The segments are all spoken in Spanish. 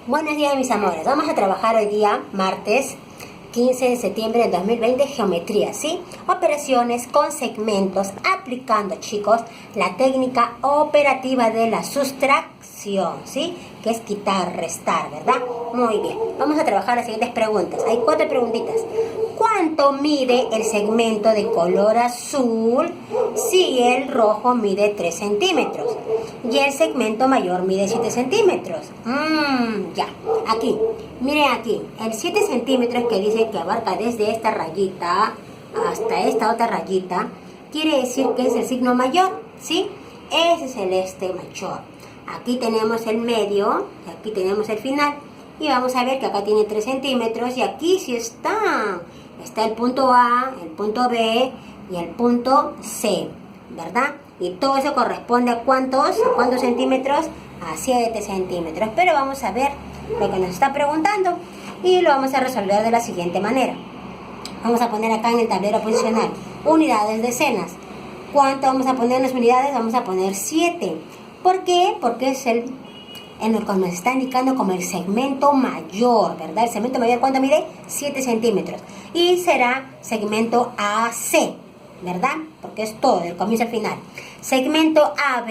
Buenos días, mis amores. Vamos a trabajar hoy día, martes 15 de septiembre del 2020, geometría, ¿sí? Operaciones con segmentos, aplicando, chicos, la técnica operativa de la sustracción, ¿sí? Que es quitar, restar, ¿verdad? Muy bien. Vamos a trabajar las siguientes preguntas. Hay 4 preguntitas. ¿Cuánto mide el segmento de color azul si el rojo mide 3 centímetros? Y el segmento mayor mide 7 centímetros. Ya. Aquí. Miren aquí. El 7 centímetros que dice que abarca desde esta rayita hasta esta otra rayita, quiere decir que es el signo mayor, ¿sí? Ese es el mayor. Aquí tenemos el medio, y aquí tenemos el final. Y vamos a ver que acá tiene 3 centímetros y aquí sí está. Está el punto A, el punto B y el punto C, ¿verdad? Y todo eso corresponde a ¿cuántos centímetros? A 7 centímetros. Pero vamos a ver lo que nos está preguntando y lo vamos a resolver de la siguiente manera. Vamos a poner acá en el tablero posicional unidades, decenas. ¿Cuánto vamos a poner en las unidades? Vamos a poner 7. ¿Por qué? Porque es en lo que nos está indicando como el segmento mayor, ¿verdad? El segmento mayor, ¿cuánto mide? 7 centímetros. Y será segmento AC, ¿verdad? Porque es todo, del comienzo al final. Segmento AB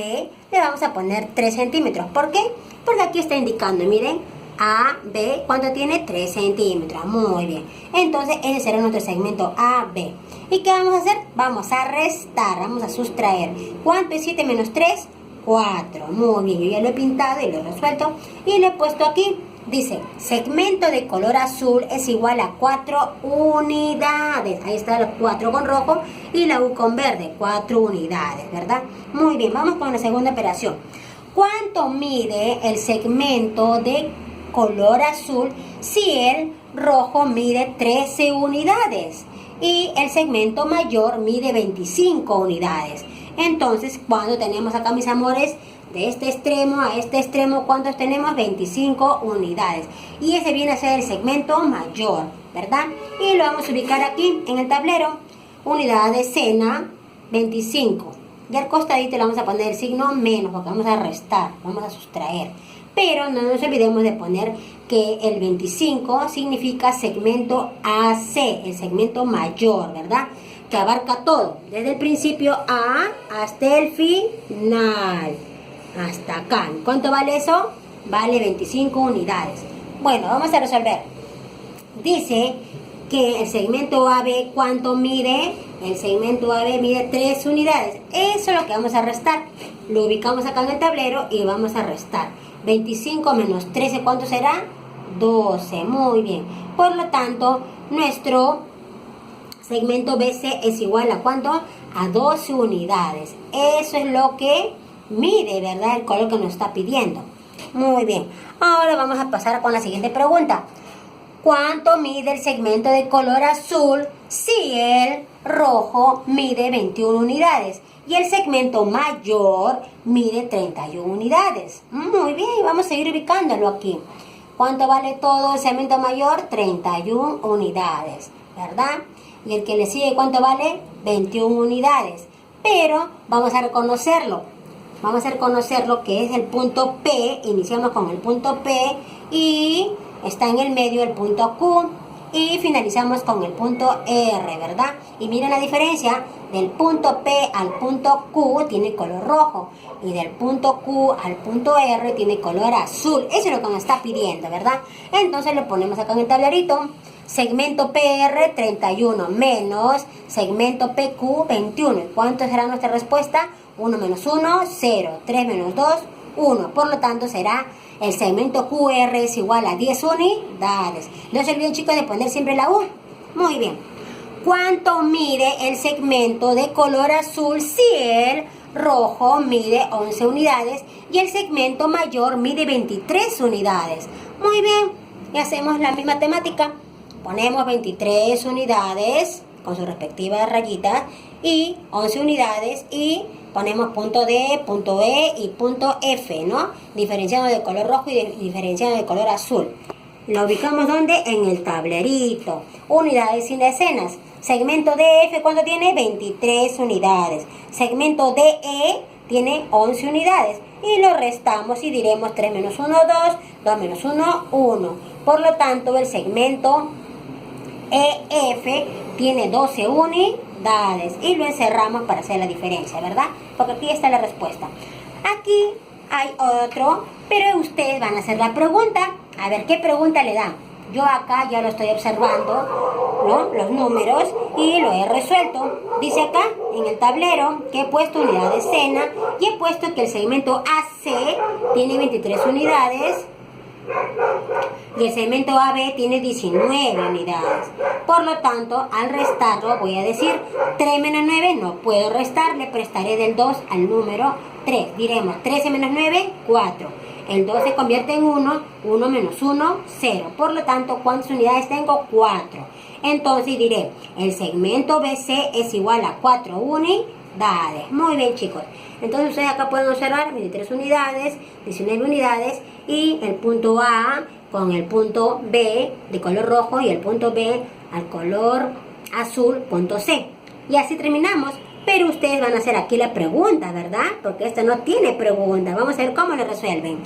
le vamos a poner 3 centímetros. ¿Por qué? Porque aquí está indicando, miren, AB, ¿cuánto tiene? 3 centímetros. Muy bien. Entonces, ese será nuestro segmento AB. ¿Y qué vamos a hacer? Vamos a restar, vamos a sustraer. ¿Cuánto es 7 menos 3? 4. Muy bien, yo ya lo he pintado y lo he resuelto y lo he puesto aquí. Dice, segmento de color azul es igual a 4 unidades. Ahí está el 4 con rojo y la U con verde, 4 unidades, ¿verdad? Muy bien, vamos con la segunda operación. ¿Cuánto mide el segmento de color azul si el rojo mide 13 unidades y el segmento mayor mide 25 unidades? Entonces, cuando tenemos acá, mis amores, de este extremo a este extremo, ¿cuántos tenemos? 25 unidades. Y ese viene a ser el segmento mayor, ¿verdad? Y lo vamos a ubicar aquí en el tablero. Unidad de decena, 25. Y al costadito le vamos a poner el signo menos, porque vamos a restar, vamos a sustraer. Pero no nos olvidemos de poner que el 25 significa segmento AC, el segmento mayor, ¿verdad? Que abarca todo, desde el principio A hasta el final, hasta acá. ¿Cuánto vale eso? Vale 25 unidades. Bueno, vamos a resolver. Dice que el segmento AB, ¿cuánto mide? El segmento AB mide 3 unidades. Eso es lo que vamos a restar. Lo ubicamos acá en el tablero y vamos a restar. 25 menos 13, ¿cuánto será? 12. Muy bien. Por lo tanto, nuestro segmento BC es igual a ¿cuánto? A 12 unidades. Eso es lo que mide, ¿verdad? El color que nos está pidiendo. Muy bien. Ahora vamos a pasar con la siguiente pregunta. ¿Cuánto mide el segmento de color azul si el rojo mide 21 unidades y el segmento mayor mide 31 unidades? Muy bien, vamos a ir ubicándolo aquí. ¿Cuánto vale todo el segmento mayor? 31 unidades, ¿verdad? Y el que le sigue, ¿cuánto vale? 21 unidades. Pero vamos a reconocerlo. Vamos a reconocerlo que es el punto P. Iniciamos con el punto P y está en el medio el punto Q. Y finalizamos con el punto R, ¿verdad? Y miren la diferencia. Del punto P al punto Q tiene color rojo. Y del punto Q al punto R tiene color azul. Eso es lo que nos está pidiendo, ¿verdad? Entonces lo ponemos acá en el tablerito. Segmento PR 31 menos segmento PQ 21. ¿Cuánto será nuestra respuesta? 1 menos 1, 0. 3 menos 2, 1. Por lo tanto será el segmento QR es igual a 10 unidades. No se olviden, chicos, de poner siempre la U. Muy bien. ¿Cuánto mide el segmento de color azul si el rojo mide 11 unidades y el segmento mayor mide 23 unidades? Muy bien. Y hacemos la misma temática. Ponemos 23 unidades con sus respectivas rayitas y 11 unidades y ponemos punto D, punto E y punto F, ¿no? Diferenciando de color rojo y diferenciando de color azul. Lo ubicamos ¿dónde? En el tablerito. Unidades y decenas. Segmento DF, ¿cuánto tiene? 23 unidades. Segmento DE tiene 11 unidades. Y lo restamos y diremos 3 menos 1, 2, 2 menos 1, 1. Por lo tanto, el segmento EF tiene 12 unidades. Y lo encerramos para hacer la diferencia, ¿verdad? Porque aquí está la respuesta. Aquí hay otro, pero ustedes van a hacer la pregunta. A ver, ¿qué pregunta le dan? Yo acá ya lo estoy observando, ¿no? Los números, y lo he resuelto. Dice acá en el tablero que he puesto unidad de escena y he puesto que el segmento AC tiene 23 unidades y el segmento AB tiene 19 unidades. Por lo tanto, al restarlo voy a decir 3 menos 9, no puedo restar, le prestaré del 2 al número 3. Diremos 13 menos 9, 4. El 2 se convierte en 1, 1 menos 1, 0. Por lo tanto, ¿cuántas unidades tengo? 4. Entonces diré, el segmento BC es igual a 4 unidades. Muy bien, chicos. Entonces ustedes acá pueden observar 23 unidades, 19 unidades y el punto A con el punto B de color rojo y el punto B al color azul, punto C. Y así terminamos. Pero ustedes van a hacer aquí la pregunta, ¿verdad? Porque esta no tiene pregunta. Vamos a ver cómo lo resuelven.